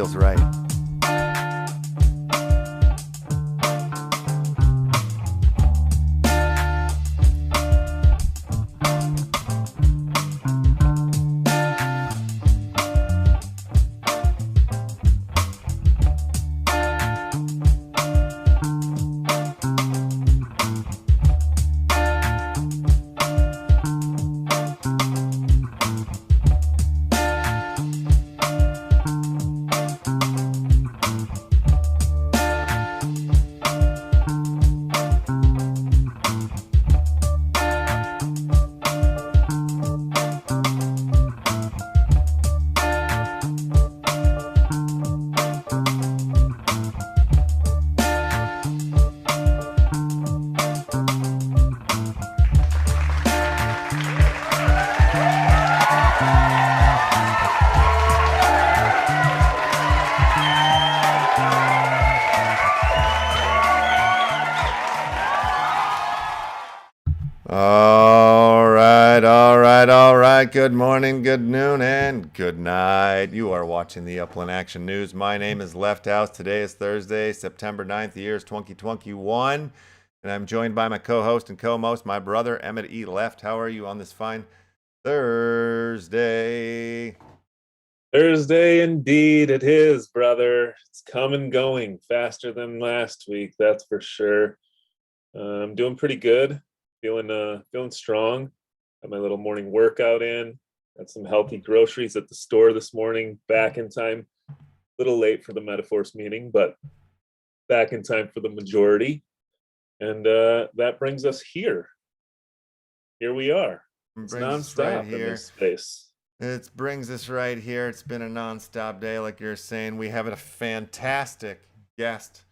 feels right. All right. Good morning, good noon, and good night. You are watching the Upland Action News. My name is LEFTHOUSE. Today is Thursday, September 9th. The year is 2021. And I'm joined by my co-host and co-most, my brother, Emmett E. Left. How are you on this fine Thursday? Thursday, indeed, it is, brother. It's come and going faster than last week, that's for sure. I'm doing pretty good, feeling strong. Got my little morning workout in. Got some healthy groceries at the store this morning. Back in time. A little late for the METAVERSE meeting, but back in time for the majority. And that brings us here. Here we are. It's nonstop in this space. It brings us right here. It's been a nonstop day, like you're saying. We have a fantastic guest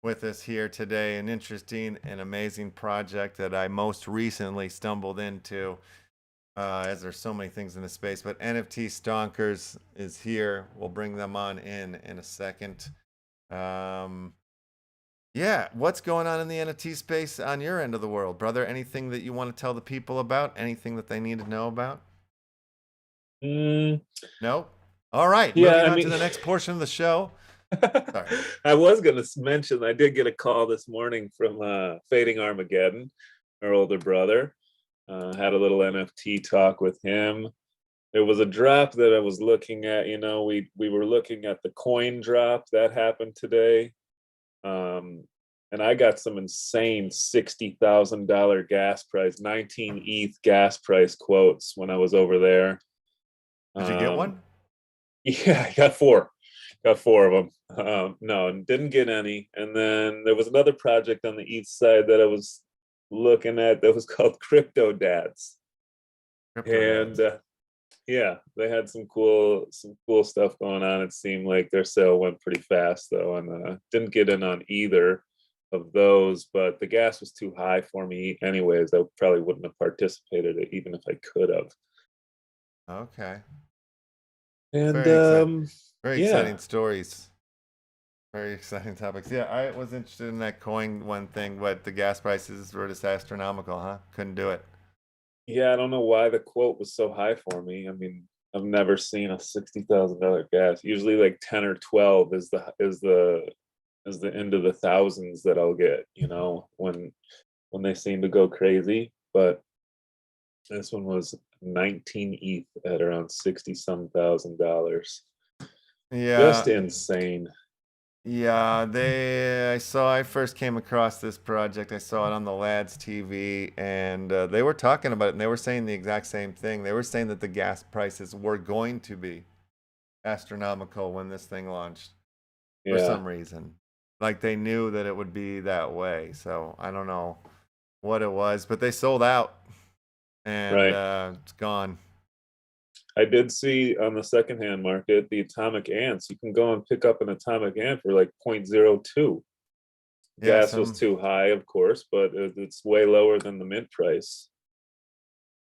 with us here today. An interesting and amazing project that I most recently stumbled into, as there's so many things in the space. But NFT Stonkers is here. We'll bring them on in a second. Yeah, what's going on in the NFT space on your end of the world, brother? Anything that you want to tell the people about? Anything that they need to know about? No? All right. Yeah, moving on to the next portion of the show. Sorry. I was going to mention, I did get a call this morning from Fading Armageddon, our older brother. Had a little NFT talk with him. There was a drop that I was looking at. You know, we were looking at the coin drop that happened today. And I got some insane $60,000 gas price, 19 ETH gas price quotes when I was over there. Did you get one? Yeah, I got four. Got four of them. No, didn't get any. And then there was another project on the east side that I was looking at that was called Crypto Dads. Yeah, they had some cool stuff going on. It seemed like their sale went pretty fast though, and didn't get in on either of those. But the gas was too high for me, anyways. I probably wouldn't have participated even if I could have. Okay. And very exciting stories. Very exciting topics. Yeah, I was interested in that coin one thing, but the gas prices were just astronomical, huh? Couldn't do it. Yeah, I don't know why the quote was so high for me. I mean, I've never seen a $60,000 gas. Usually like 10 or 12 is the end of the thousands that I'll get, you know, when they seem to go crazy. But this one was 19 ETH at around $60-some thousand. Yeah, just insane. Yeah, I first came across this project. I saw it on the Lads TV, and they were talking about it, and they were saying the exact same thing. They were saying that the gas prices were going to be astronomical when this thing launched for some reason. Like they knew that it would be that way. So I don't know what it was, but they sold out, and it's gone. I did see on the secondhand market the atomic ants. You can go and pick up an atomic ant for like 0.02. Gas was too high, of course, but it's way lower than the mint price.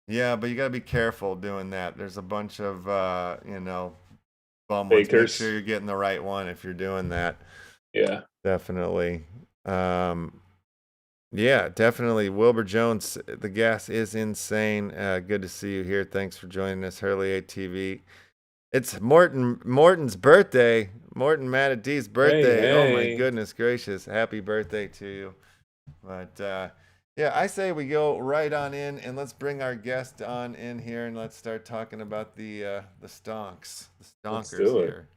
Yeah, but you got to be careful doing that. There's a bunch of bum ones. Make sure you're getting the right one if you're doing that. Yeah, definitely. Yeah, definitely. Wilbur Jones, the gas is insane. Good to see you here. Thanks for joining us, Hurley ATV. It's Morton's birthday. Morton Matad's Hey, birthday. Oh my hey. goodness gracious! Happy birthday to you. But yeah, I say we go right on in and let's bring our guest on in here and let's start talking about the stonks, the Let's stonkers do it. here.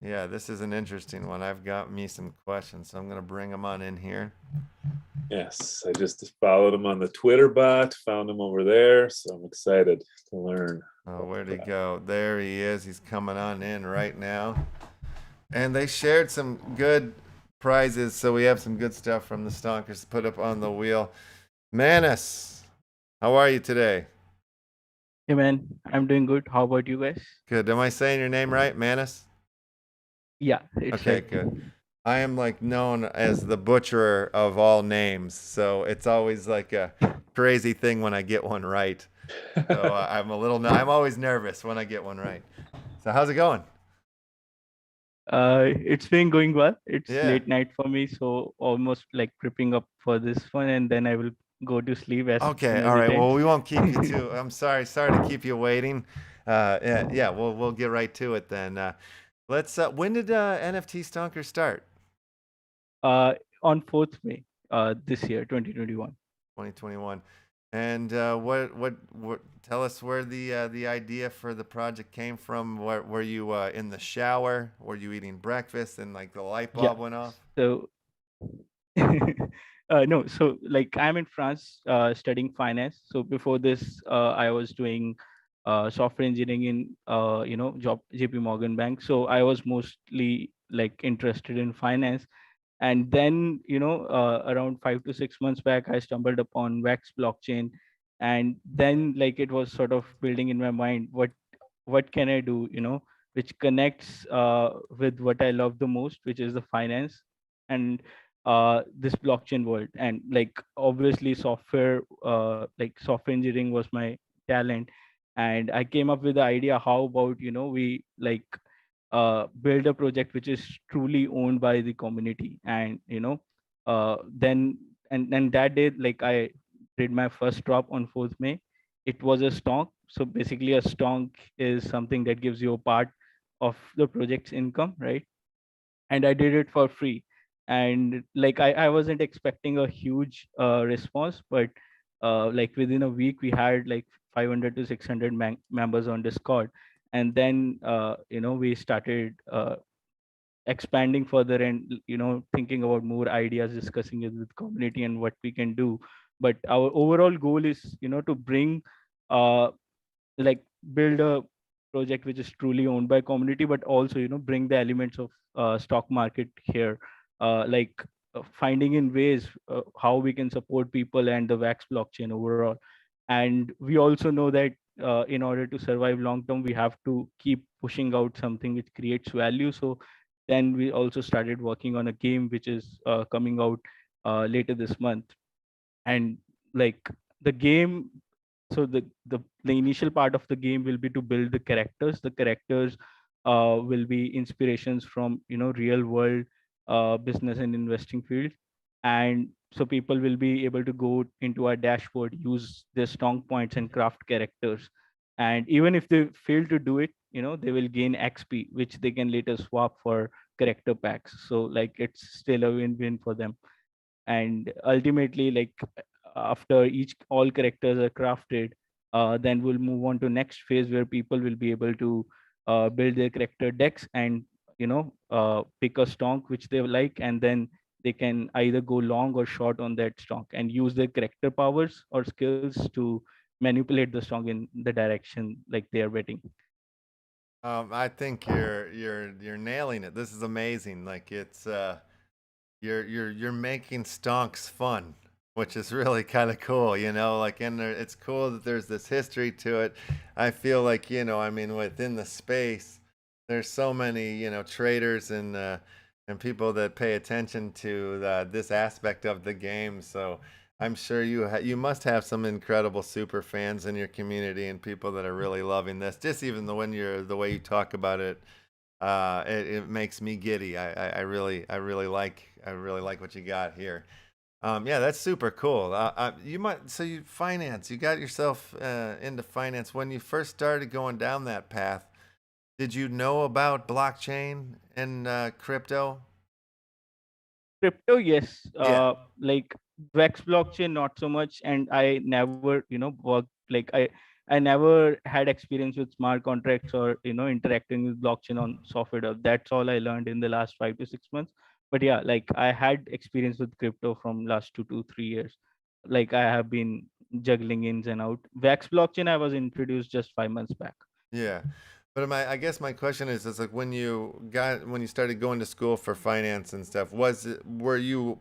Yeah, this is an interesting one. I've got me some questions, so I'm gonna bring them on in here. Yes, I just followed him on the Twitter bot, found him over there, so I'm excited to learn. Oh, where'd he go? There he is. He's coming on in right now. And they shared some good prizes, so we have some good stuff from the Stonkers to put up on the wheel. Manus, how are you today? Hey man, I'm doing good. How about you guys? Good. Am I saying your name right, Manus? Yeah, it's Okay, right. good. I am like known as the butcherer of all names, so it's always like a crazy thing when I get one right. So I'm always nervous when I get one right. So how's it going? It's been going well. It's Yeah. late night for me, so almost like prepping up for this one, and then I will go to sleep as Okay, soon as all it right. Well, ends. we won't keep you too. I'm sorry to keep you waiting. Yeah, we'll get right to it then. Let's. When did NFT Stonkers start? On 4th May, this year, 2021. 2021. And what? Tell us where the idea for the project came from. Were you in the shower? Were you eating breakfast and like the light Yeah. bulb went off? So, no, so like I'm in France, studying finance. So before this, I was doing software engineering in job JP Morgan Bank. So I was mostly like interested in finance. And then around 5 to 6 months back, I stumbled upon Wax blockchain, and then like it was sort of building in my mind, what can I do, which connects with what I love the most, which is the finance and this blockchain world. And like obviously software engineering was my talent, and I came up with the idea, how about we like build a project which is truly owned by the community. And then and that day, like I did my first drop on 4th May. It was a stonk. So basically a stonk is something that gives you a part of the project's income, right? And I did it for free. And like I wasn't expecting a huge response, but like within a week we had like 500 to 600 members on Discord. And then we started expanding further, and thinking about more ideas, discussing it with community and what we can do. But our overall goal is to bring uh like build a project which is truly owned by community, but also bring the elements of stock market here, like finding in ways how we can support people and the Wax blockchain overall. And we also know that in order to survive long term, we have to keep pushing out something which creates value. So then we also started working on a game which is coming out later this month. And like the game, so the initial part of the game will be to build the characters will be inspirations from real world business and investing field. And so people will be able to go into our dashboard, use their strong points and craft characters. And even if they fail to do it, they will gain XP, which they can later swap for character packs. So like it's still a win-win for them. And ultimately, like after each all characters are crafted, then we'll move on to next phase where people will be able to build their character decks and pick a stonk which they like, and then they can either go long or short on that stonk and use their character powers or skills to manipulate the stonk in the direction like they are betting. I think you're nailing it. This is amazing. Like it's you're making stonks fun, which is really kind of cool, like and it's cool that there's this history to it. I feel like, I mean, within the space there's so many, traders and people that pay attention to this aspect of the game. So I'm sure you must have some incredible super fans in your community and people that are really loving this. Just even the way you talk about it, it makes me giddy. I really like what you got here. Yeah, that's super cool. You finance. You got yourself into finance when you first started going down that path. Did you know about blockchain and crypto? Crypto, yes. Yeah. Like Vex blockchain, not so much. And I never, worked like I never had experience with smart contracts or interacting with blockchain on software. That's all I learned in the last 5 to 6 months. But yeah, like I had experience with crypto from last 2 to 3 years. Like I have been juggling ins and out. Vex blockchain, I was introduced just 5 months back. Yeah. But I guess my question is like when you started going to school for finance and stuff, were you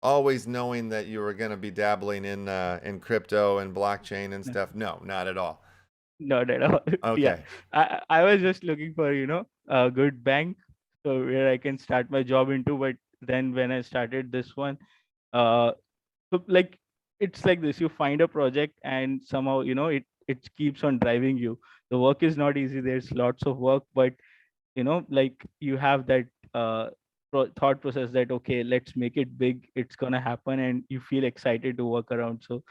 always knowing that you were going to be dabbling in crypto and blockchain and stuff? No, not at all. Not at all. Yeah, Okay. I was just looking for a good bank, so where I can start my job into. But then when I started this one, uh, so like it's like this: you find a project, and somehow it keeps on driving you. The work is not easy. There's lots of work, but like you have that thought process that okay, let's make it big. It's gonna happen, and you feel excited to work around. So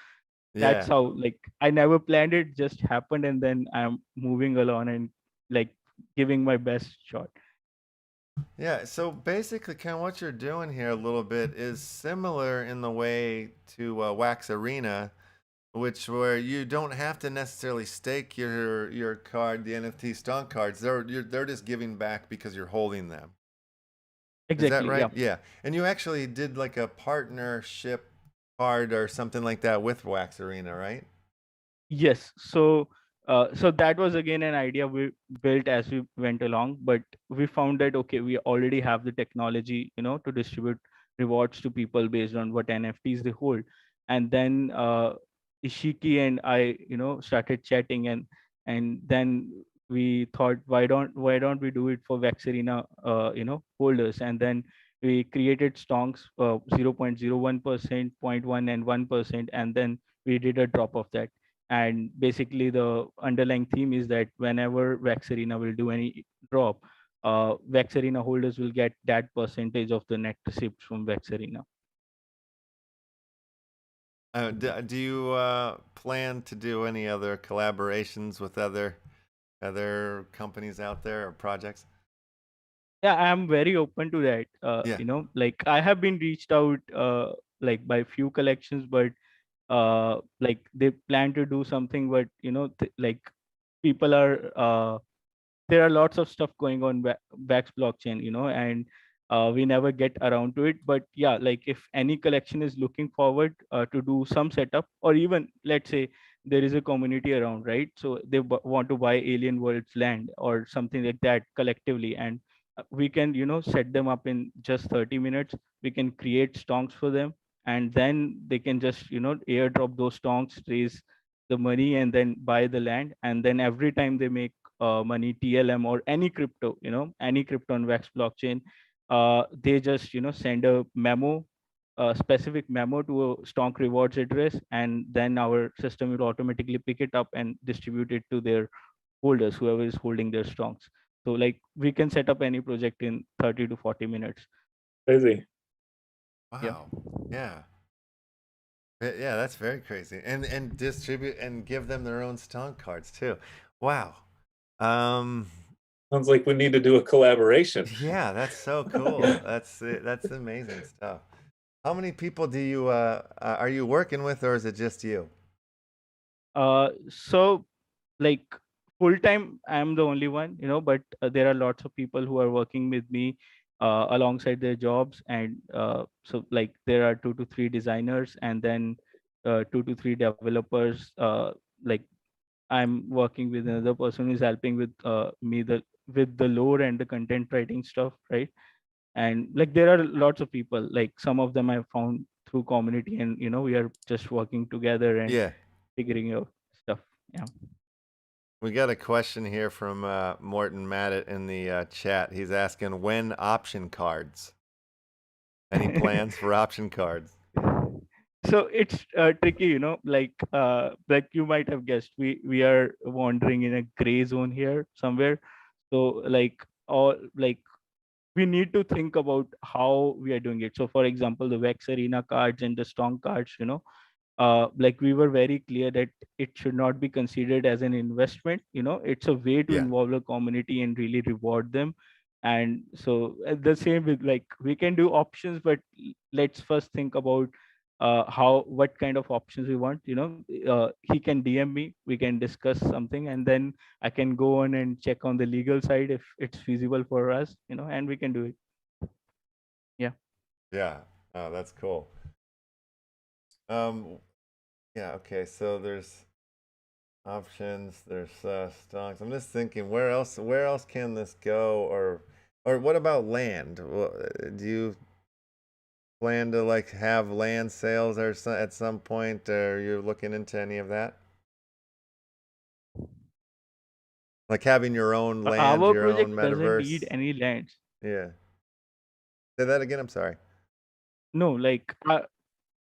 that's Yeah. how, like, I never planned it, just happened, and then I'm moving along and like giving my best shot. Yeah, so basically, kind of what you're doing here a little bit is similar in the way to Wax Arena, which where you don't have to necessarily stake your card, the NFT Stonk cards. They're just giving back because you're holding them. Is that Exactly, right? yeah. Yeah. And you actually did like a partnership card or something like that with Wax Arena, right? Yes. So that was again an idea we built as we went along, but we found that okay, we already have the technology, to distribute rewards to people based on what NFTs they hold. And then Ishiki and I, started chatting, and then we thought, why don't we do it for Vex Arena, holders? And then we created stonks, 0.01%, zero point 0.1, and 1%, and then we did a drop of that. And basically the underlying theme is that whenever Vex Arena will do any drop, Vex Arena holders will get that percentage of the net receipts from Vex Arena. Do you plan to do any other collaborations with other companies out there or projects? Yeah, I'm very open to that. Yeah. Like I have been reached out like by few collections, but like they plan to do something, but like people are there are lots of stuff going on Vax blockchain, and we never get around to it. But yeah, like if any collection is looking forward to do some setup, or even let's say there is a community around, right? So they want to buy Alien World's land or something like that collectively, and we can, set them up in just 30 minutes. We can create stonks for them, and then they can just, airdrop those stonks, raise the money, and then buy the land. And then every time they make money, TLM or any crypto, any crypto on Wax blockchain, they just send a specific memo to a stonk rewards address, and then our system will automatically pick it up and distribute it to their holders, whoever is holding their stonks. So like we can set up any project in 30 to 40 minutes. Crazy. Yeah. Wow. Yeah. Yeah, that's very crazy. And distribute and give them their own stonk cards too. Wow. Um Sounds like we need to do a collaboration. yeah, that's so cool. Yeah. That's amazing stuff. How many people do you are you working with, or is it just you? So like full time I'm the only one, but there are lots of people who are working with me alongside their jobs. And so like there are 2 to 3 designers, and then 2 to 3 developers. Like I'm working with another person who's helping with me with the lore and the content writing stuff, right? And like there are lots of people, like some of them I found through community, and we are just working together and Yeah. figuring out stuff. Yeah. We got a question here from Morton Maddett in the chat. He's asking when option cards. Any plans for option cards? So it's tricky, like you might have guessed, we are wandering in a gray zone here somewhere. So like all like we need to think about how we are doing it. So for example, the Vex Arena cards and the Strong cards, like we were very clear that it should not be considered as an investment. It's a way to Yeah. involve the community and really reward them. And so the same with, like, we can do options, but let's first think about what kind of options we want. He can DM me, we can discuss something, and then I can go on and check on the legal side if it's feasible for us, and we can do it. Yeah. Yeah. Oh, that's cool. Um, yeah, okay. So there's options, there's stocks. I'm just thinking where else can this go, or what about land? Do you plan to like have land sales or at some point, or you're looking into any of that? Like having your own land, Our your project own doesn't need metaverse? any lands. Yeah. Say that again, I'm sorry. No, like,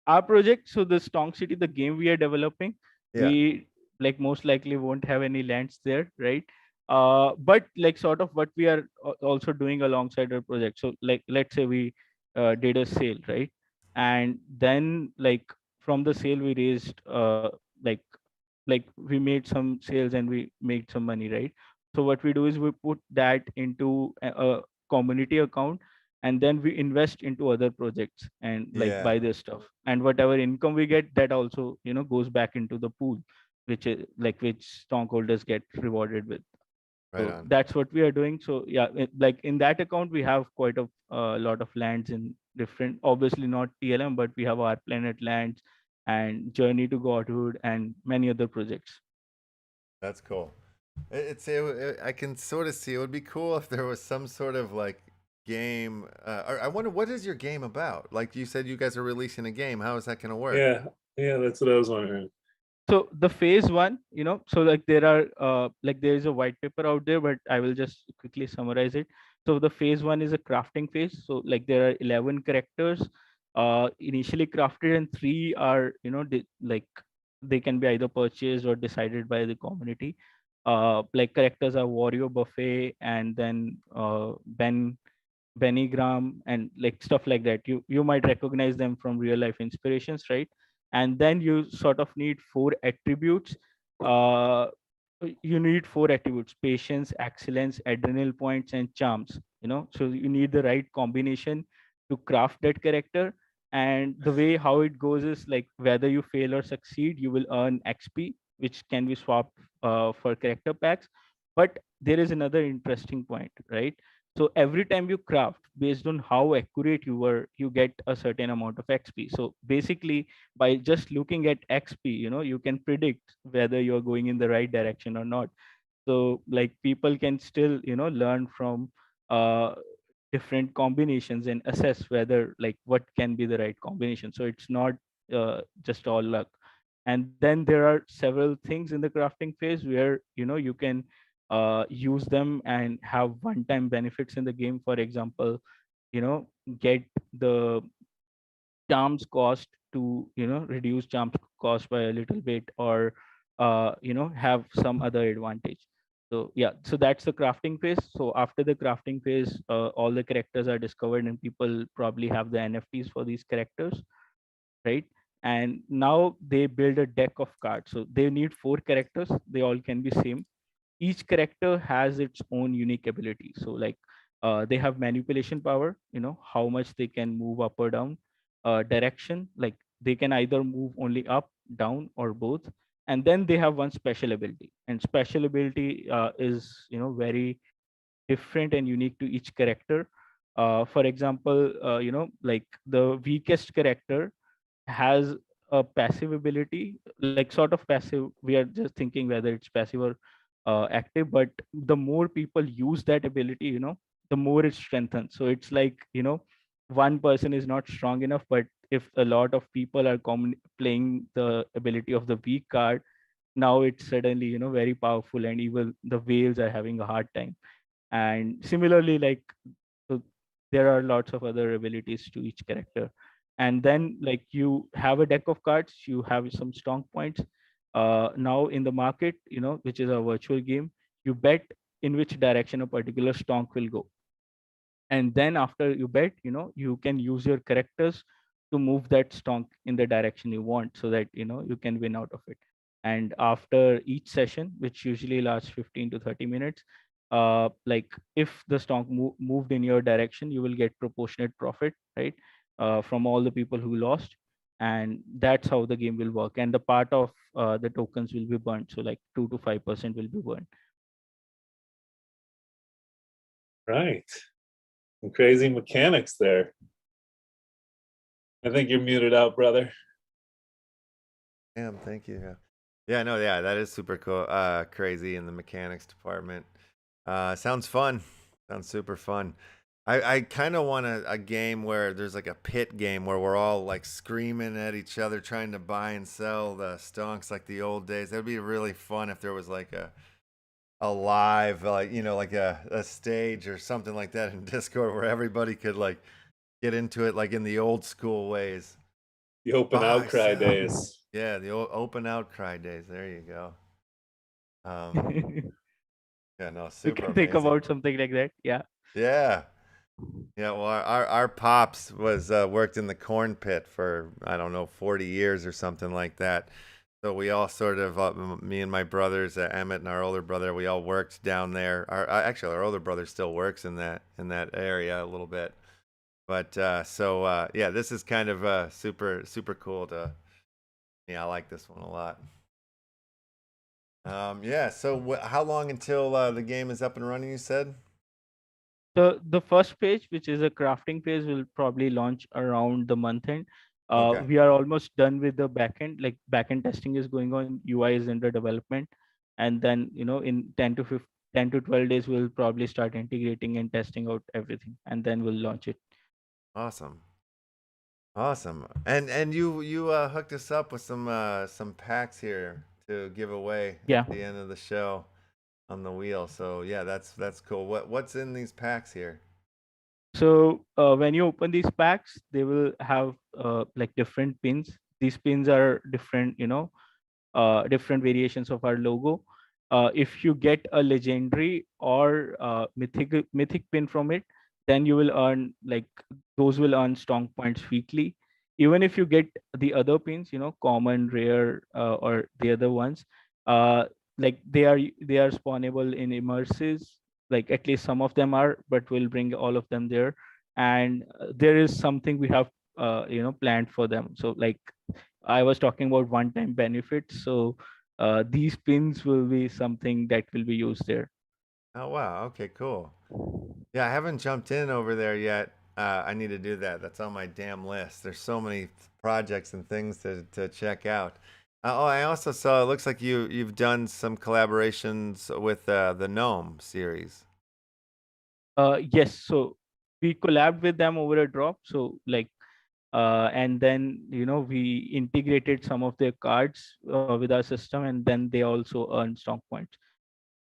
our project, so the Stonk City, the game we are developing, Yeah. we, like, most likely won't have any lands there, right? But like, sort of what we are also doing alongside our project. So, like, let's say we did a sale, right? And then, like, from the sale we raised, like we made some sales and we made some money, right? So what we do is we put that into a community account, and then we invest into other projects and like Yeah. buy their stuff, and whatever income we get, that also goes back into the pool, which is like which stockholders get rewarded with. Right So on. that's what we are doing. So yeah, like in that account we have quite a lot of lands in different, obviously not TLM, but we have our planet lands and Journey to Godhood and many other projects. That's cool. I can sort of see it would be cool if there was some sort of like game. Or I wonder, what is your game about? Like you said, you guys are releasing a game. How is that going to work? Yeah, yeah, that's what I was wondering. So the phase one, so like there are like there is a white paper out there, but I will just quickly summarize it. So the phase one is a crafting phase. So like there are 11 characters initially crafted, and three are like they can be either purchased or decided by the community. Like characters are Wario, Buffet, and then Benny Graham, and like stuff like that. You might recognize them from real life inspirations, right? And then you sort of need four attributes. Uh, you need four attributes: patience, excellence, adrenal points, and charms. So you need the right combination to craft that character. And the way how it goes is like whether you fail or succeed, you will earn XP, which can be swapped for character packs. But there is another interesting point, right? So every time you craft, based on how accurate you were, you get a certain amount of XP. So basically, by just looking at XP, you can predict whether you're going in the right direction or not. So like people can still learn from uh, different combinations and assess whether like what can be the right combination. So it's not just all luck. And then there are several things in the crafting phase where you can use them and have one time benefits in the game. For example, get the charms cost to reduce charms cost by a little bit, or have some other advantage. So yeah, so that's the crafting phase. So after the crafting phase, all the characters are discovered and people probably have the NFTs for these characters, right? And now they build a deck of cards. So they need four characters, they all can be same. Each character has its own unique ability. So like they have manipulation power, how much they can move up or down. Direction, like they can either move only up, down, or both. And then they have one special ability, and special ability is very different and unique to each character. For example, like the weakest character has a passive ability, like sort of passive. We are just thinking whether it's passive or active, but the more people use that ability, the more it strengthens. So it's like, one person is not strong enough, but if a lot of people are playing the ability of the weak card, now it's suddenly very powerful, and even the whales are having a hard time. And similarly, like, so there are lots of other abilities to each character. And then like you have a deck of cards, you have some strong points. Now in the market, which is a virtual game, you bet in which direction a particular stonk will go. And then after you bet, you can use your characters to move that stonk in the direction you want, so that you can win out of it. And after each session, which usually lasts 15 to 30 minutes, like if the stonk moved in your direction, you will get proportionate profit, right, from all the people who lost. And that's how the game will work. And the part of the tokens will be burnt, so like 2 to 5% will be burnt. Right. Some crazy mechanics there. I think you're muted out, brother. Damn, thank you. Yeah, no, yeah, that is super cool. Crazy in the mechanics department. Sounds fun. Sounds super fun. I kind of want a game where there's like a pit game where we're all like screaming at each other trying to buy and sell the stonks like the old days. That'd be really fun if there was like a live, like, like a stage or something like that in Discord where everybody could like get into it like in the old school ways. The open outcry days. Yeah, the open outcry days. There you go. Yeah, no, You super can think amazing. about something like that. Yeah. Yeah. Yeah, well, our pops was worked in the corn pit for, I don't know, 40 years or something like that. So we all sort of, me and my brothers, Emmett and our older brother, we all worked down there. Actually, our older brother still works in that area a little bit. But yeah, this is kind of super cool to. Yeah, I like this one a lot. Yeah. So how long until the game is up and running? You said. The first page, which is a crafting page, will probably launch around the month end. Okay. We are almost done with the backend. Like backend testing is going on, UI is under development, and then in 10 to 12 days, we'll probably start integrating and testing out everything, and then we'll launch it. Awesome. Awesome. And you hooked us up with some packs here to give away Yeah. at the end of the show on the wheel. So yeah, that's cool. What's in these packs here? So when you open these packs, they will have like different pins. These pins are different, different variations of our logo. If you get a legendary or mythic pin from it, then you will earn like those will earn strong points weekly. Even if you get the other pins, common, rare, or the other ones, uh, like they are spawnable in immersives. Like at least some of them are, but we'll bring all of them there. And there is something we have planned for them. So like I was talking about one-time benefits. So these pins will be something that will be used there. Oh wow. Okay, cool. Yeah, I haven't jumped in over there yet. I need to do that. That's on my damn list. There's so many projects and things to check out. Oh, I also saw. It looks like you've done some collaborations with the Gnome series. Yes. So we collabed with them over a drop. So like, and then we integrated some of their cards with our system, and then they also earn strong points.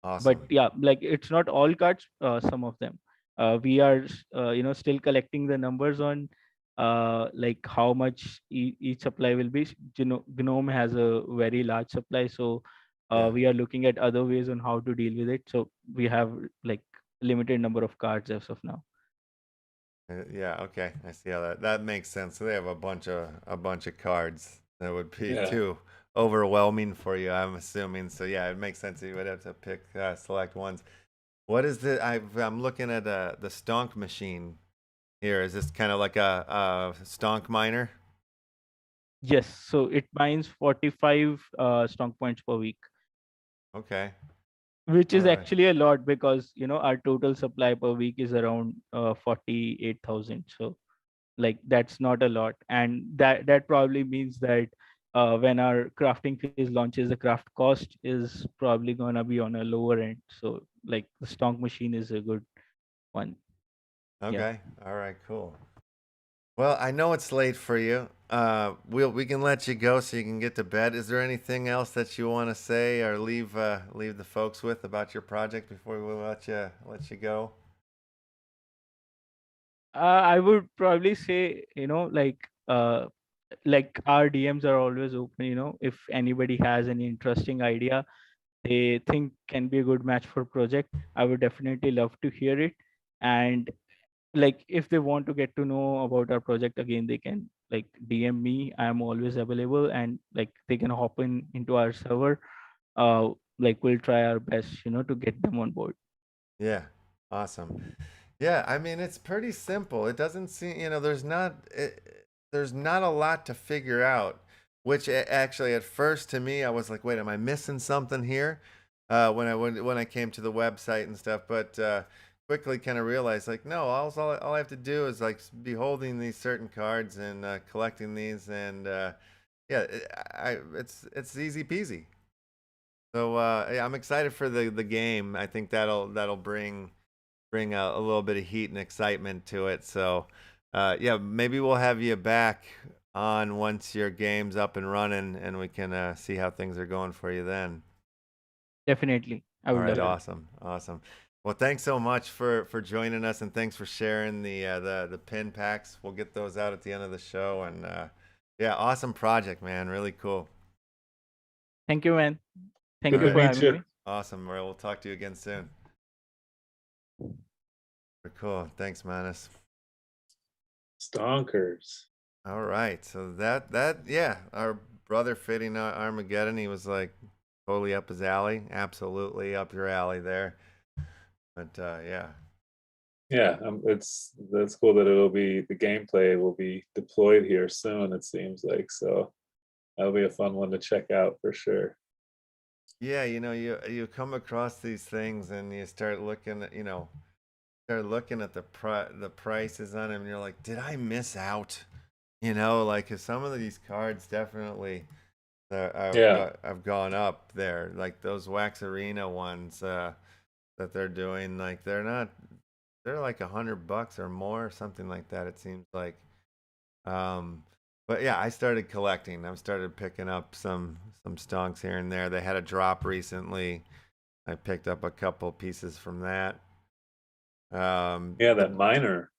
But Awesome. yeah, like it's not all cards, some of them. We are still collecting the numbers on like how much each supply will be. Gnome has a very large supply, so Yeah. we are looking at other ways on how to deal with it. So we have like limited number of cards as of now. Yeah. Okay. I see how that makes sense. So they have a bunch of cards that would be Yeah. too overwhelming for you, I'm assuming. So yeah, it makes sense that you would have to pick select ones. What is the? I'm looking at the stonk machine here. Is this kind of like a stonk miner? Yes, so it mines 45 strong points per week, Okay. which All is right. actually a lot because our total supply per week is around 48,000. So like that's not a lot, and that probably means that when our crafting phase launches, the craft cost is probably gonna be on a lower end. So like the stonk machine is a good one. Yeah. Okay. All right. Cool. Well, I know it's late for you. We can let you go so you can get to bed. Is there anything else that you want to say or leave the folks with about your project before we let you go? I would probably say, like our DMs are always open. If anybody has any interesting idea they think can be a good match for project, I would definitely love to hear it. And like if they want to get to know about our project again, they can like DM me. I'm always available, and like they can hop into our server. Like we'll try our best, to get them on board. Yeah, awesome. Yeah, I mean it's pretty simple. It doesn't seem, there's not a lot to figure out. Which actually, at first, to me, I was like, "Wait, am I missing something here?" When I came to the website and stuff, but quickly kind of realized, like, no, all I have to do is like be holding these certain cards and collecting these, and yeah, it's easy peasy. So yeah, I'm excited for the game. I think that'll bring a little bit of heat and excitement to it. So, yeah, maybe we'll have you back on once your game's up and running, and we can see how things are going for you then. Definitely, I All would right, love Yeah. to. awesome, awesome. Well, thanks so much for joining us, and thanks for sharing the pin packs. We'll get those out at the end of the show, and yeah, awesome project, man. Really cool. Thank you, man. Thank All Good you to for right, meet having you, me. awesome. Well, we'll talk to you again soon. Cool. Thanks, Manus. Stonkers. All right. So that yeah, our brother fitting Armageddon, he was like totally up his alley. Absolutely up your alley there. But yeah. Yeah, that's cool that the gameplay will be deployed here soon. It seems like so. That'll be a fun one to check out for sure. Yeah, you come across these things and you start looking at, start looking at the prices on them and you're like, "Did I miss out?" Like 'cause some of these cards definitely Yeah, I've gone up there. Like those Wax Arena ones that they're doing, like they're like $100 or more, something like that. It seems like. Um, but yeah, I started collecting. I started picking up some stonks here and there. They had a drop recently. I picked up a couple pieces from that. yeah, The that miner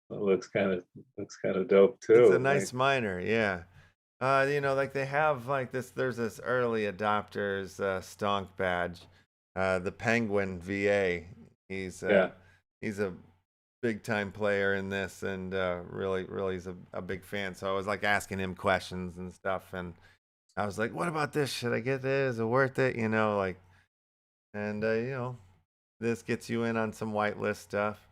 looks kind of dope It's a too. Like, nice miner, yeah. Like they have like this. There's this early adopters stonk badge, the Penguin VA. He's uh, yeah, he's a big time player in this, and really is a big fan. So I was like asking him questions and stuff, and I was like, "What about this? Should I get this? Is it worth it?" Like, and this gets you in on some whitelist stuff.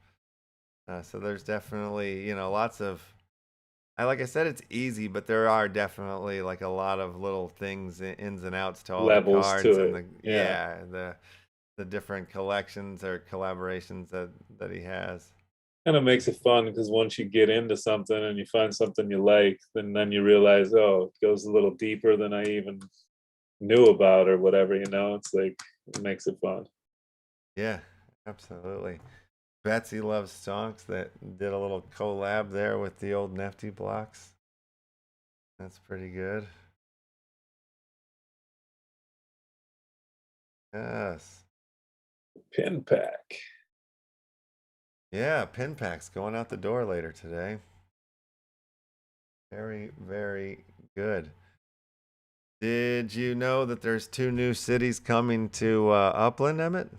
So there's definitely lots of like I said, it's easy, but there are definitely like a lot of little things, ins and outs to all the levels cards to and it. the Yeah, yeah the different collections or collaborations that he has. kind of makes it fun because once you get into something and you find something you like, then you realize, oh, it goes a little deeper than I even knew about or whatever. It's like it makes it fun. Yeah, absolutely. Betsy loves songs that did a little collab there with the old Nifty blocks. That's pretty good. Yes. Pin pack. Yeah, pin packs going out the door later today. Very, very good. Did you know that there's two new cities coming to Upland, Emmett?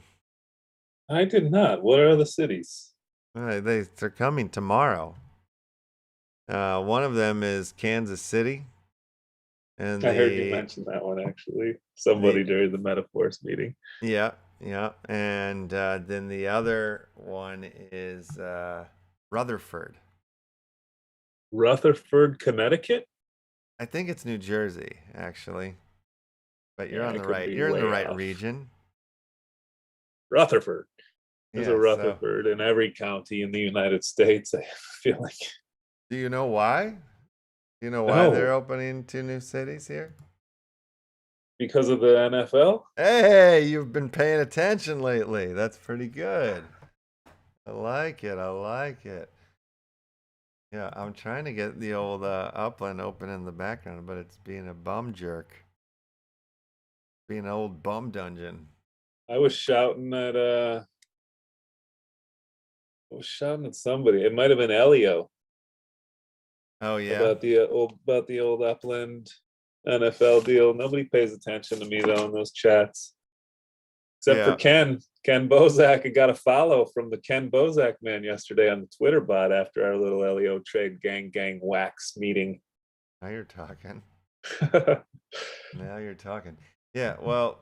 I did not. What are the cities? They're coming tomorrow. One of them is Kansas City, and I heard you the mention that one actually. the Somebody during the METAVERSE meeting. yeah, yeah, and then the other one is Rutherford. Rutherford, Connecticut. I think it's New Jersey, actually, but you're Yeah, on I the could right. be You're in the way right off. region. Rutherford. There's a Yeah. So, Rutherford in every county in the United States. I feel like. do you know why? Do you know why they're No, opening two new cities here? because of the NFL. Hey, you've been paying attention lately. That's pretty good. I like it. I like it. Yeah, I'm trying to get the old Upland open in the background, but it's being a bum jerk. Being an old bum dungeon. I was shouting at somebody. It might have been Elio Oh yeah. about the old Upland NFL deal. Nobody pays attention to me though in those chats. Except for Ken Bozak. I got a follow from the Ken Bozak man yesterday on the Twitter bot after our little LEO trade gang wax meeting. Now you're talking. Now you're talking. Yeah, well,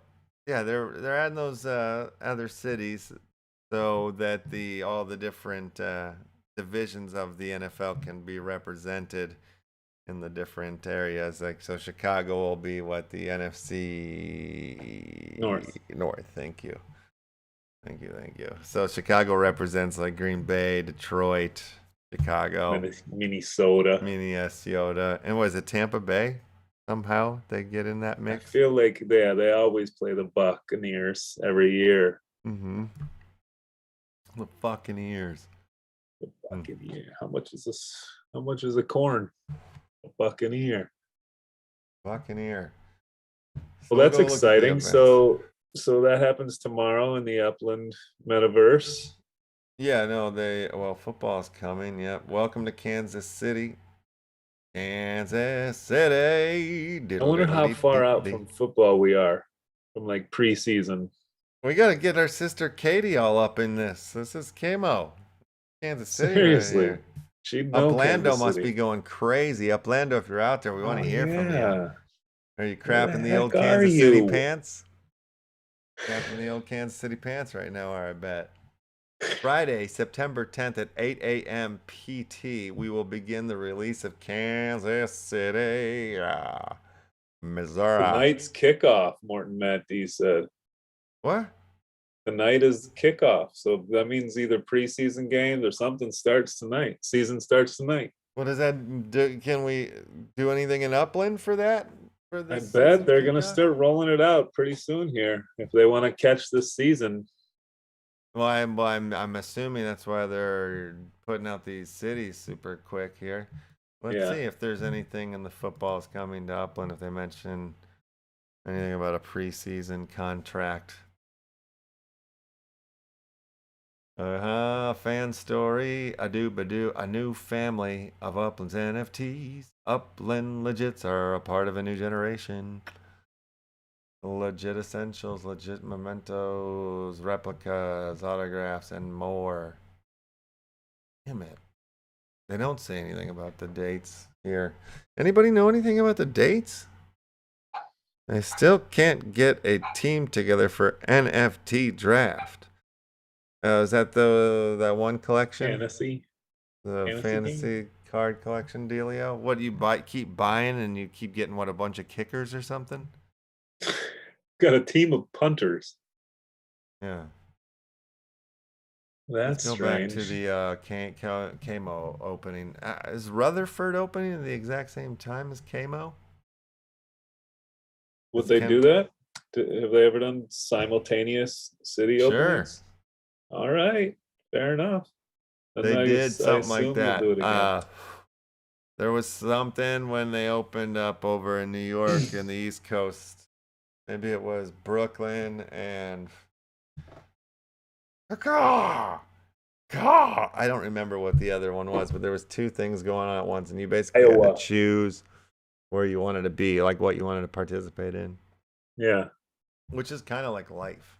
yeah, they're adding those other cities so that all the different divisions of the NFL can be represented in the different areas. Like, so Chicago will be what, the NFC North. Thank you. So Chicago represents like Green Bay, Detroit, Chicago, Minnesota, and was it Tampa Bay? Somehow they get in that mix. I feel like they always play the Buccaneers every year. Mm-hmm. The Buccaneers. The Buccaneer. How much is this? How much is a corn? A Buccaneer. Buccaneer. Well, that's exciting. So that happens tomorrow in the Upland Metaverse. Yeah, no, football's coming. Yep. Welcome to Kansas City. Kansas City. I wonder how far out from football we are from like preseason. We got to get our sister Katie all up in this. This is Camo. Kansas City. Seriously. Right here. Uplando must be going crazy. Uplando, if you're out there, we want to hear from you. Are you crapping the old Kansas City pants? Crapping the old Kansas City pants right now, I bet. Friday, September 10th at 8 a.m. PT, we will begin the release of Kansas City, Missouri. Tonight's kickoff, Morton Matt D said. What? Tonight is kickoff, so that means either preseason games or something starts tonight. Season starts tonight. What does that do? Can we do anything in Upland for that? I bet they're going to start rolling it out pretty soon here if they want to catch this season. Well, I'm assuming that's why they're putting out these cities super quick here. Let's see if there's anything in the footballs coming to Upland, if they mention anything about a preseason contract. Fan story. A new family of Upland's NFTs. Upland Legits are a part of a new generation. Legit essentials, legit mementos, replicas, autographs, and more. Damn it. They don't say anything about the dates here. Anybody know anything about the dates? I still can't get a team together for NFT Draft. Is that that one collection? Fantasy. The fantasy card collection dealio? What do you keep buying and you keep getting a bunch of kickers or something? Got a team of punters. Yeah. That's strange. Let's go back to the Camo opening. Is Rutherford opening at the exact same time as Camo? Would they do that? Have they ever done simultaneous city openings? All right. Fair enough. They did something like that. There was something when they opened up over in New York in the East Coast. Maybe it was Brooklyn and I don't remember what the other one was, but there was two things going on at once, and you basically had to choose where you wanted to be, like what you wanted to participate in. Yeah. Which is kind of like life.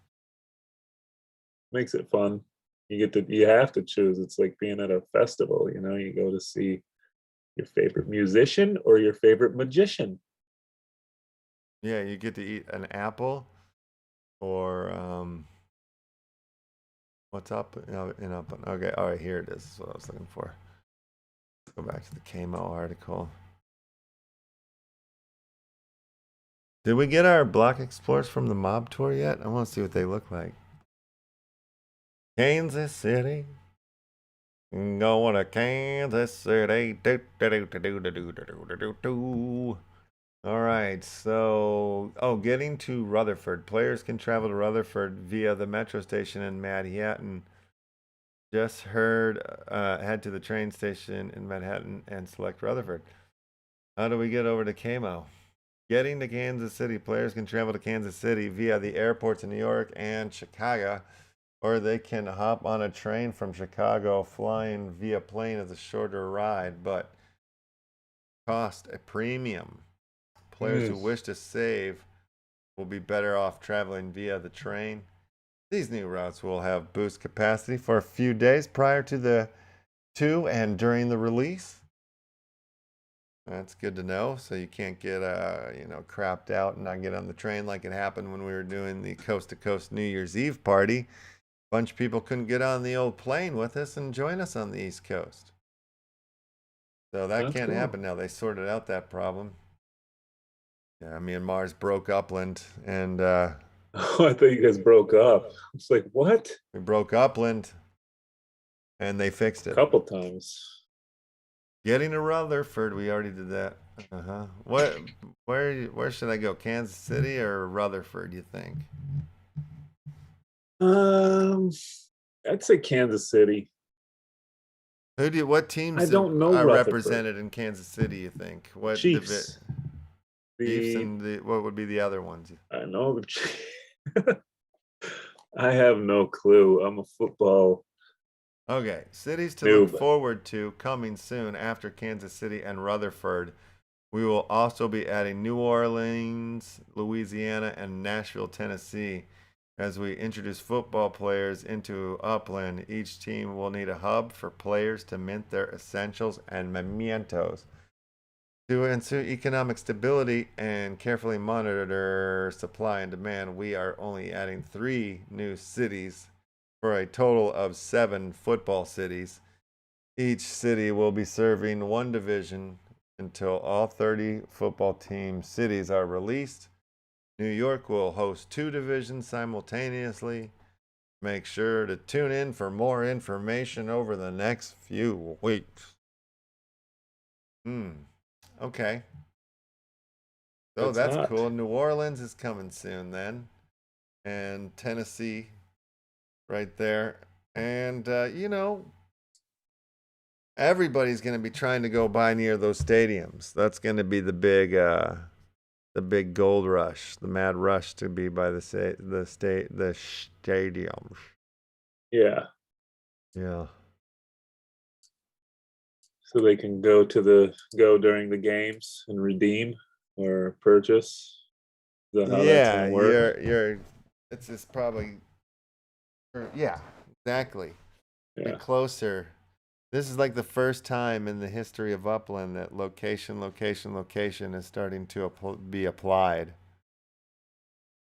Makes it fun. You have to choose. It's like being at a festival, you go to see your favorite musician or your favorite magician. Yeah, you get to eat an apple or what's up in Upland? Okay, all right, here it is. This is what I was looking for. Go back to the Camo article. Did we get our block explorers from the mob tour yet? I want to see what they look like. Kansas City. Going to Kansas City. All right, so getting to Rutherford. Players can travel to Rutherford via the metro station in Manhattan. Just head to the train station in Manhattan and select Rutherford. How do we get over to Camo? Getting to Kansas City. Players can travel to Kansas City via the airports in New York and Chicago, or they can hop on a train from Chicago. Flying via plane is a shorter ride, but cost a premium. Players who wish to save will be better off traveling via the train. These new routes will have boost capacity for a few days prior to and during the release. That's good to know. So you can't get crapped out and not get on the train like it happened when we were doing the coast to coast New Year's Eve party. A bunch of people couldn't get on the old plane with us and join us on the East Coast. So that can't happen now. They sorted out that problem. Yeah, me and Mars broke Upland, and Oh, I thought you guys broke up. It's like, what? we broke Upland, and they fixed A it. couple times. Getting to Rutherford, we already did that. Where should I go? Kansas City or Rutherford? You think? I'd say Kansas City. What teams I don't know are Rutherford. represented in Kansas City? You think? What Chiefs. Chiefs and what would be the other ones? I know the Chiefs. I have no clue. I'm a football. Okay, cities to noob. look forward to coming soon after Kansas City and Rutherford. We will also be adding New Orleans, Louisiana, and Nashville, Tennessee. As we introduce football players into Upland, each team will need a hub for players to mint their essentials and mementos. To ensure economic stability and carefully monitor supply and demand, we are only adding 3 new cities for a total of 7 football cities. Each city will be serving 1 division until all 30 football team cities are released. New York will host 2 divisions simultaneously. Make sure to tune in for more information over the next few weeks. Okay. So that's cool. New Orleans is coming soon then. And Tennessee right there. And, everybody's going to be trying to go by near those stadiums. That's going to be the big gold rush, the mad rush to be by the stadiums. Yeah. Yeah. So they can go during the games and redeem or purchase. Is that how that's gonna work? It's probably, yeah, exactly. Yeah. Get closer. This is like the first time in the history of Upland that location is starting to be applied.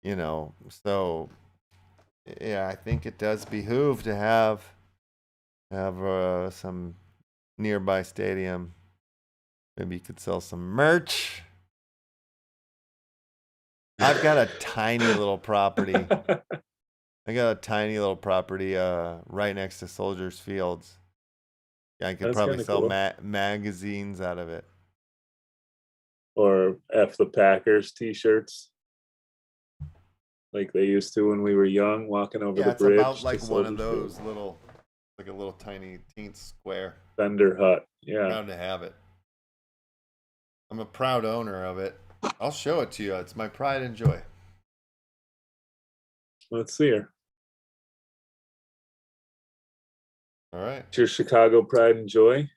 So yeah, I think it does behoove to have some nearby stadium. Maybe you could sell some merch. I've got a tiny little property. Right next to Soldiers Fields. I could probably sell magazines out of it. Or F the Packers t-shirts. Like they used to when we were young, walking over the bridge. Yeah, it's about like one of those little, like a little tiny teen square. Fender hut. Yeah. Proud to have it. I'm a proud owner of it. I'll show it to you. It's my pride and joy. Let's see her. All right. It's your Chicago pride and joy?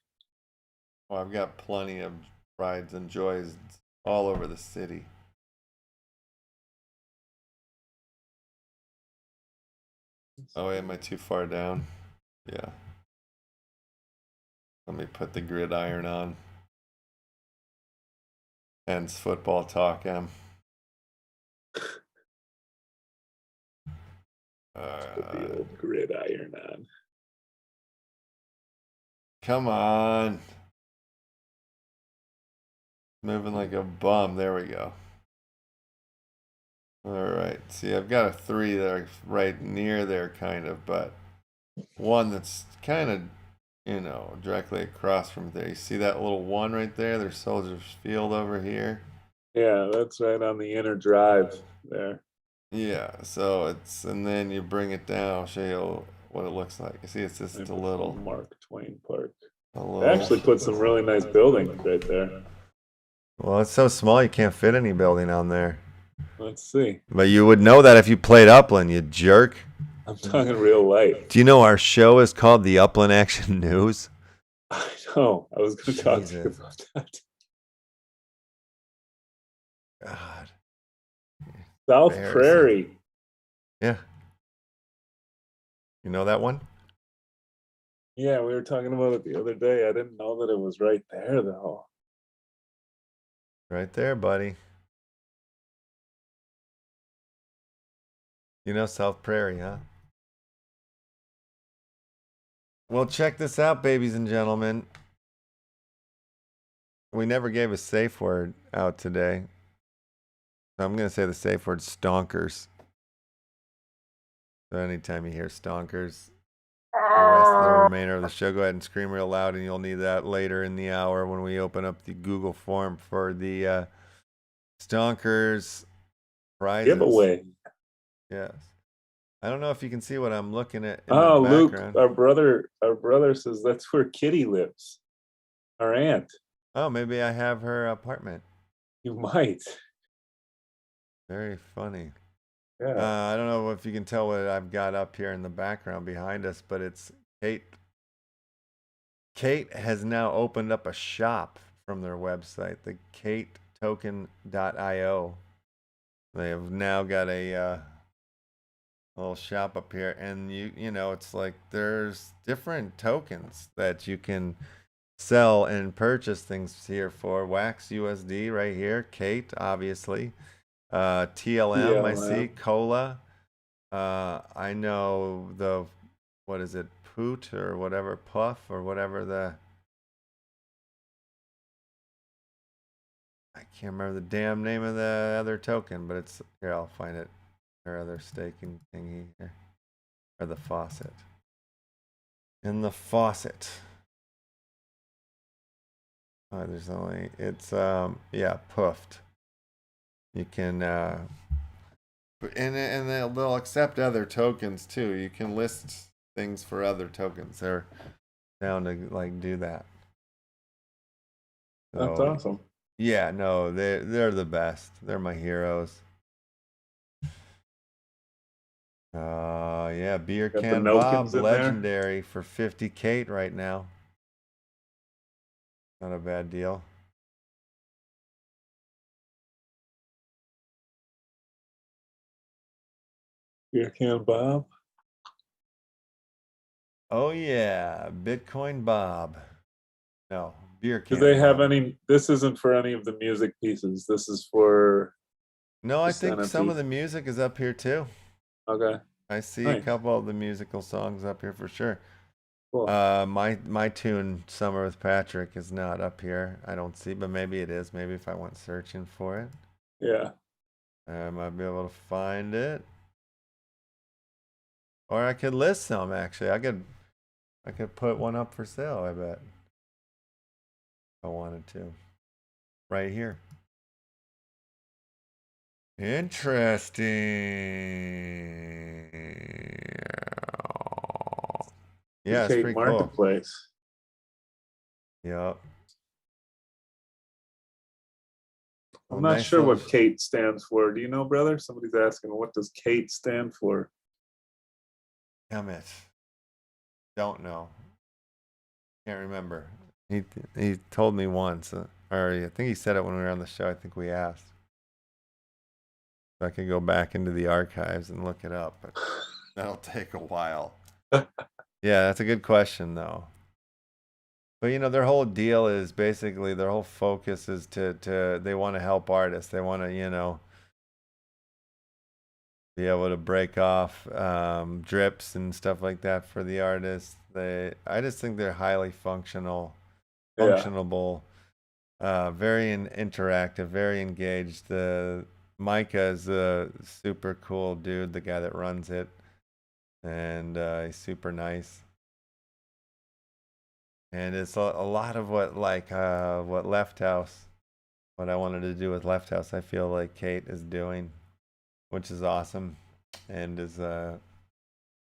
Well, I've got plenty of prides and joys all over the city. Oh, wait, am I too far down? Yeah. Let me put the gridiron on. Hence football talk, Put the old gridiron on. Come on. Moving like a bum. There we go. All right. See, I've got a 3 that are right near there, kind of, but one that's kind of, directly across from there. You see that little 1 right there? There's Soldiers Field over here. Yeah, that's right on the inner drive there. Yeah, so and then you bring it down. I'll show you what it looks like. You see, it's just a little Mark Twain Park. They actually put some really nice buildings right there. Well, it's so small you can't fit any building on there. Let's see. But you would know that if you played Upland, you jerk. I'm talking real light. Do you know our show is called the Upland Action News? I know. I was going to talk to you about that. God. South Prairie. Yeah. You know that one? Yeah, we were talking about it the other day. I didn't know that it was right there, though. Right there, buddy. You know South Prairie, huh? Well, check this out, babies and gentlemen. We never gave a safe word out today. So I'm going to say the safe word stonkers. So anytime you hear stonkers, the rest of the remainder of the show, go ahead and scream real loud, and you'll need that later in the hour when we open up the Google form for the stonkers prizes. Giveaway. Yes. I don't know if you can see what I'm looking at in Oh, the Luke, background. our brother says that's where Kitty lives. Our aunt. Oh, maybe I have her apartment. You might. Very funny. Yeah. I don't know if you can tell what I've got up here in the background behind us, but it's Kate. Kate has now opened up a shop from their website, the katetoken.io. They have now got a little shop up here, and you know, it's like there's different tokens that you can sell and purchase things here for. Wax USD right here, Kate, obviously. TLM, I see. Cola. I know the, what is it, Poot or whatever, Puff or whatever I can't remember the damn name of the other token, but it's, here, I'll find it. Their other staking thingy here. Or the faucet. In the faucet. Oh, there's only, it's, yeah, Puffed. You can, and they'll accept other tokens too. You can list things for other tokens. They're down to like do that. So, That's awesome. Yeah, no, they're the best. They're my heroes. Yeah, Beer Got Can the Bob, Nokins in legendary for 50 Kate right now. Not a bad deal. Beer Can Bob. Oh yeah, Bitcoin Bob. No, Beer Can. Do they have Bob. any? This isn't for any of the music pieces. This is for. No, I just think some NFT. of the music is up here too. Okay. I see Nice. a couple of the musical songs up here for sure. Cool. My tune Summer with Patrick is not up here. I don't see, but maybe it is. Maybe if I went searching for it. Yeah. I might be able to find it. Or I could list some actually. I could put one up for sale, I bet. If I wanted to. Right here. Interesting. Yeah, it's pretty Marketplace. Cool. Yep. I'm not sure what Kate stands for. Do you know, brother? Somebody's asking, what does Kate stand for? Damn it. Don't know. Can't remember. He told me once, or I think he said it when we were on the show. I think we asked. So I could go back into the archives and look it up, but that'll take a while. Yeah, that's a good question though. But you know, their whole deal is basically their whole focus is to they want to help artists. They want to, you know, be able to break off drips and stuff like that for the artists. I just think they're highly functionable, very interactive, very engaged. The Micah is a super cool dude, the guy that runs it, and he's super nice. And it's a lot of what LeftHouse, what I wanted to do with LeftHouse, I feel like Kate is doing, which is awesome, and is kind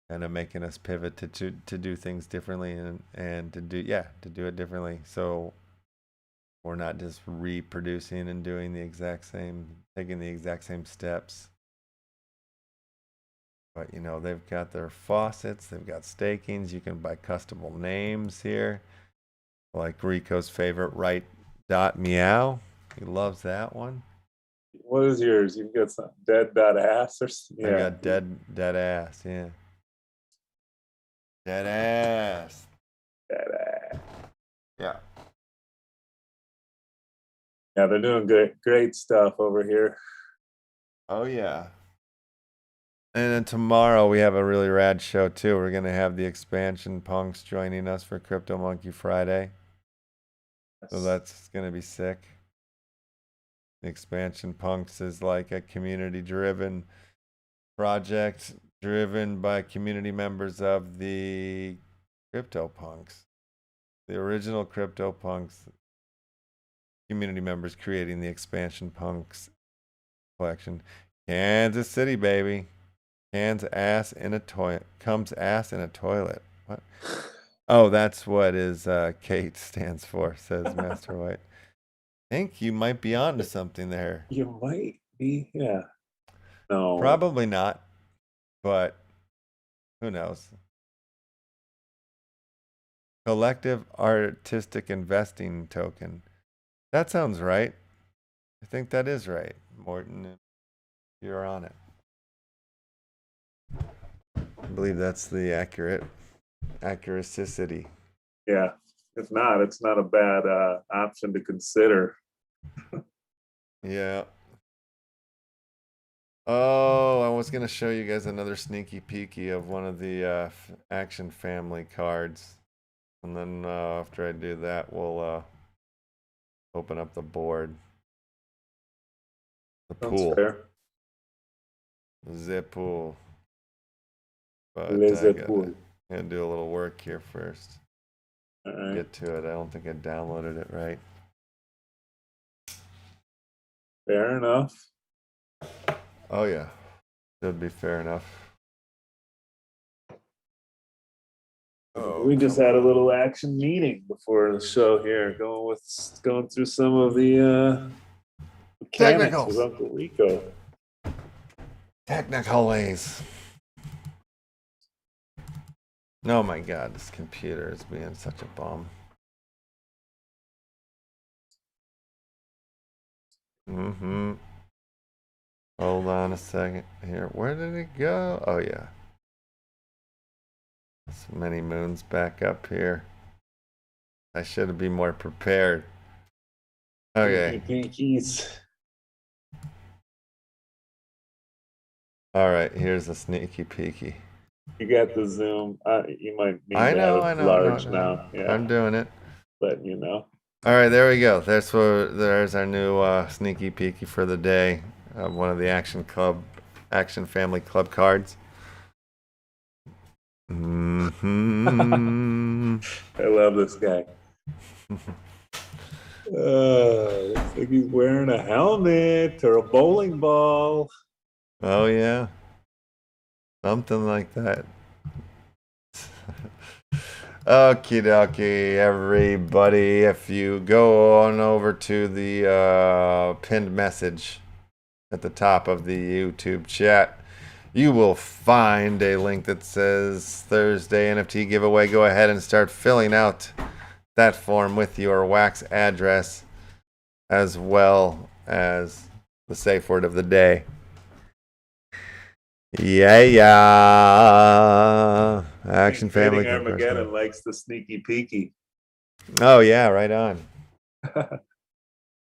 of making us pivot to do things differently and to do it differently. So we're not just reproducing and doing taking the exact same steps. But you know, they've got their faucets, they've got stakings, you can buy customable names here. Like Rico's favorite, right.meow. He loves that one. What is yours? You've got some dead.ass or yeah. I got dead ass, yeah. Dead ass. Yeah, Yeah. they're doing great stuff over here. Oh yeah. And then tomorrow we have a really rad show too. We're gonna have the expansion punks joining us for Crypto Monkey Friday. So that's gonna be sick. The expansion punks is like a community driven project driven by community members of the CryptoPunks. The original CryptoPunks community members creating the expansion punks collection. Kansas City, baby. Comes ass in a toilet. What? Oh, that's what is Kate stands for, says Master White. I think you might be onto something there. You might be, yeah. No. Probably not, but who knows? Collective artistic investing token. That sounds right. I think that is right, Morton. You're on it. I believe that's the accuracy. Yeah. If not, it's not a bad option to consider. Yeah. Oh, I was going to show you guys another sneaky peeky of one of the Action Family cards. And then after I do that, we'll open up the board. The pool. Fair. The pool. But Les I Épaules. gotta do a little work here first. All right. Get to it. I don't think I downloaded it right. Fair enough. Oh yeah, should be fair enough. We just had a little action meeting before the show here, going through some of the mechanics with Uncle Rico. Technicalities. Oh my god, this computer is being such a bum. Hold on a second here. Where did it go? Oh yeah. So many moons back up here. I should be more prepared. Okay. Pinkies. All right, here's a sneaky peeky. You got the zoom. You might need I know, large now. Yeah, I'm doing it. But you know. All right, there we go. There's our new sneaky peeky for the day. One of the Action Family Club cards. I love this guy. Looks like he's wearing a helmet or a bowling ball. Oh yeah, something like that. Okie dokie, everybody. If you go on over to the pinned message at the top of the YouTube chat, you will find a link that says Thursday NFT giveaway. Go ahead and start filling out that form with your wax address as well as the safe word of the day. Yeah. Action Family. Armageddon likes the sneaky peeky. Oh yeah, right on.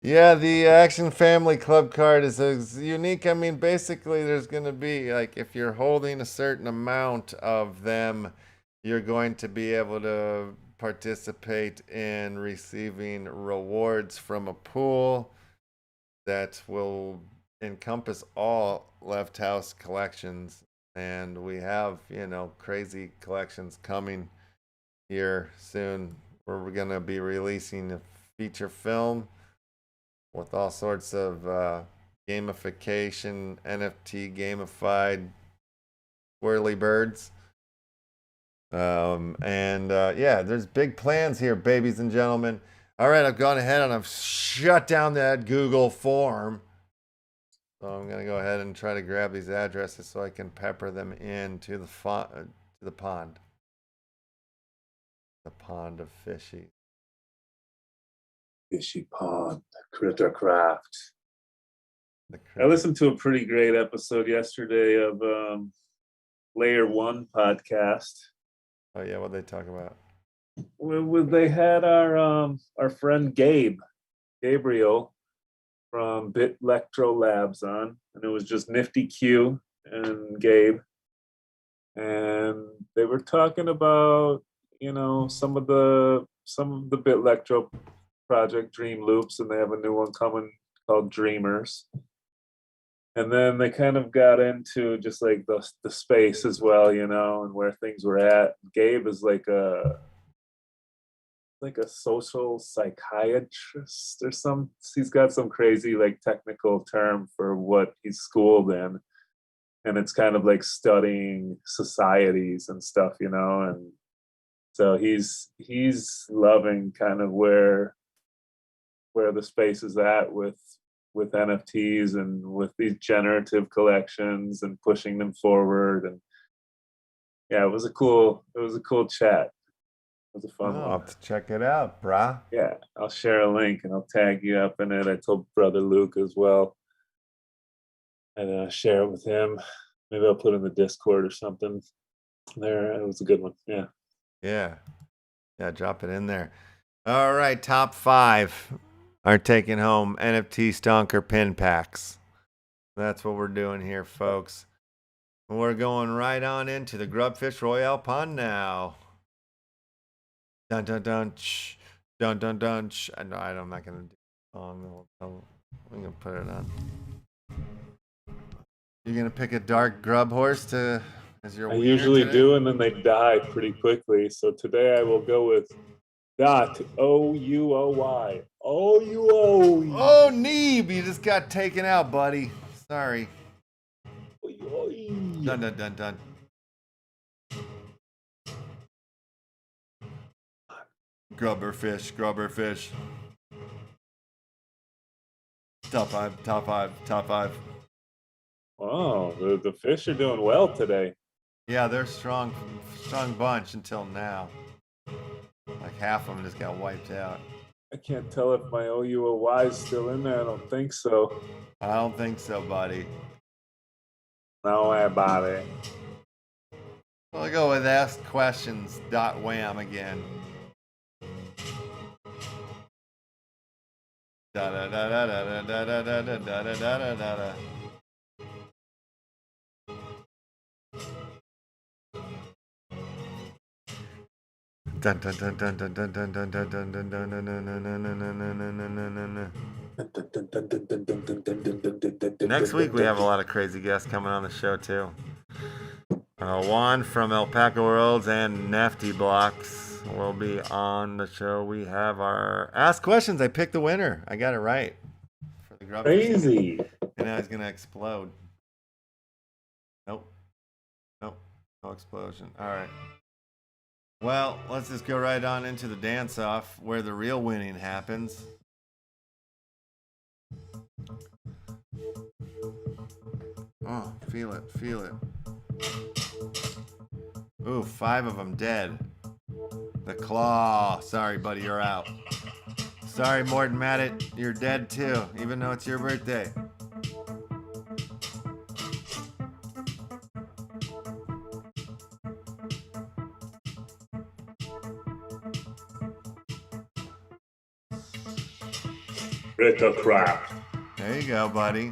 Yeah, the Action Family Club card is unique. I mean, basically, there's going to be, like, if you're holding a certain amount of them, you're going to be able to participate in receiving rewards from a pool that will encompass all Left House collections. And we have, crazy collections coming here soon. We're going to be releasing a feature film with all sorts of gamification, NFT gamified swirly birds. Yeah, there's big plans here, babies and gentlemen. All right, I've gone ahead and I've shut down that Google form. So I'm going to go ahead and try to grab these addresses so I can pepper them into the pond. The pond of fishy. Fishy Pond, Crittercraft. I listened to a pretty great episode yesterday of Layer One podcast. Oh yeah, what they talk about? They had our friend Gabriel from Electro Labs on, and it was just Nifty Q and Gabe, and they were talking about some of the Electro project Dream Loops, and they have a new one coming called Dreamers. And then they kind of got into just like the space as well, and where things were at. Gabe is like a social psychiatrist or some. He's got some crazy like technical term for what he's schooled in, and it's kind of like studying societies and stuff, and so he's loving kind of where the space is at with NFTs and with these generative collections and pushing them forward. And yeah, it was a cool chat. It was a fun one. I'll have to check it out, brah. Yeah, I'll share a link and I'll tag you up in it. I told brother Luke as well, and share it with him. Maybe I'll put it in the Discord or something. There, it was a good one. Yeah. Yeah, drop it in there. All right, top 5 are taking home NFT Stonker pin packs. That's what we're doing here, folks. We're going right on into the Grubfish Royale pond now. Dun dun dun ch, dun dun dun ch. I'm not gonna do a song. I'm gonna put it on. You're gonna pick a dark grub horse as your I wiener usually today? do, and then they die pretty quickly. So today I will go with .OUOY. OUOY. Oh, Neeb, you just got taken out, buddy. Sorry. Dun dun dun dun. Grubber fish. Top 5. Wow, the fish are doing well today. Yeah, they're strong bunch until now. Like half of them just got wiped out. I can't tell if my OUOY is still in there. I don't think so. I don't think so, buddy. No way about it. We'll go with ask questions. Wham again. Da da da da da da da da da da da da da da. Dun dun dun dun dun dun dun dun dun dun dun dun dun dun dun. Next week we have a lot of crazy guests coming on the show too. Juan from Alpaca Worlds and Nefty Blocks will be on the show. We have our Ask Questions. I picked the winner. I got it right. For the Grub Crazy. And now he's going to explode. Nope. No explosion. All right. Well, let's just go right on into the dance-off where the real winning happens. Oh, feel it. Ooh, 5 of them dead. The claw. Sorry, buddy, you're out. Sorry, Morton Mattit, you're dead too, even though it's your birthday. Ritter crap. There you go, buddy.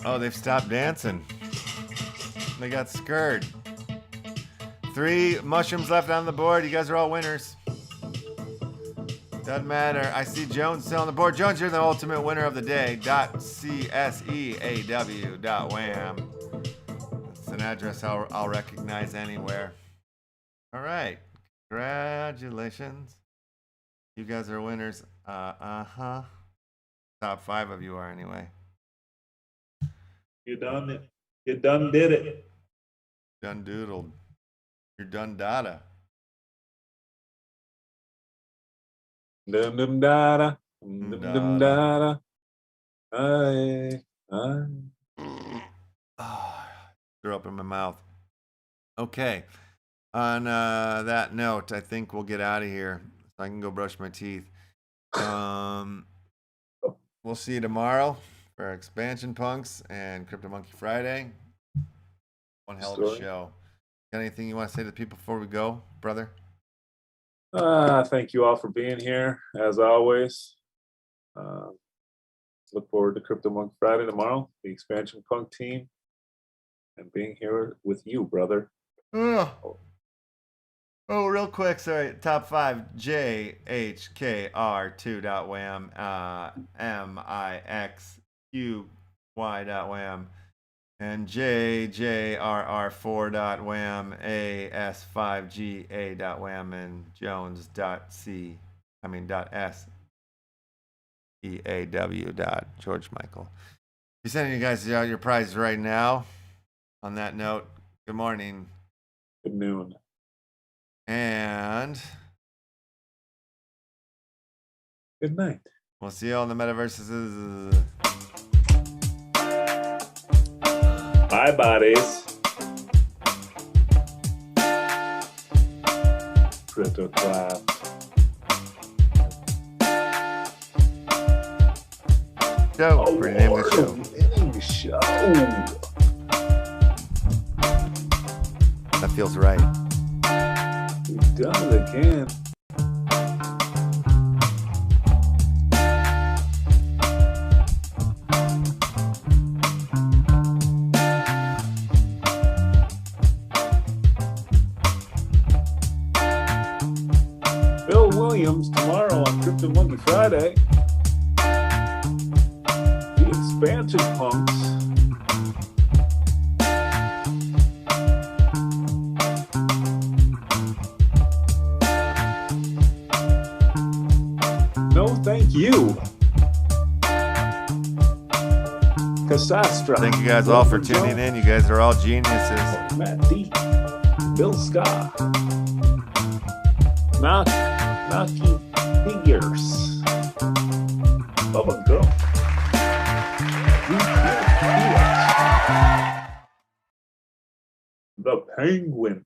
Oh, they've stopped dancing. They got scared. 3 mushrooms left on the board. You guys are all winners. Doesn't matter. I see Jones still on the board. Jones, you're the ultimate winner of the day. .cseaw.wham. It's an address I'll recognize anywhere. All right. Congratulations. You guys are winners. Top 5 of you are anyway. You done it. You done did it. Done doodled. You're done data. Dum dum dada. Dum dum dada. Aye. Threw up in my mouth. Okay. On that note, I think we'll get out of here so I can go brush my teeth. We'll see you tomorrow for Expansion Punks and Crypto Monkey Friday. One hell of a show. Got anything you want to say to the people before we go, brother? Thank you all for being here, as always. Look forward to Crypto Monk Friday tomorrow, the Expansion Punk team, and being here with you, brother. Oh, real quick, sorry. Top 5, JHKR2.wham, MIXQY.wham, and JJRR4.wham, AS5GA.wham, and Jones.S. EAW. George Michael. You're sending you guys out your prizes right now. On that note, good morning. Good noon. And good night. We'll see you all in the metaverses. Bye, bodies. Crypto class. Show. Pretty name of the show. That feels right. We've done it again. Bill Williams tomorrow on Crypto Monkey Friday. The Expansion Punks. No, thank you. Cassastra. Thank you guys all for tuning in. You guys are all geniuses. Matt D. Bill Scott. Knocky Figures. Bubba Girl. The Penguin.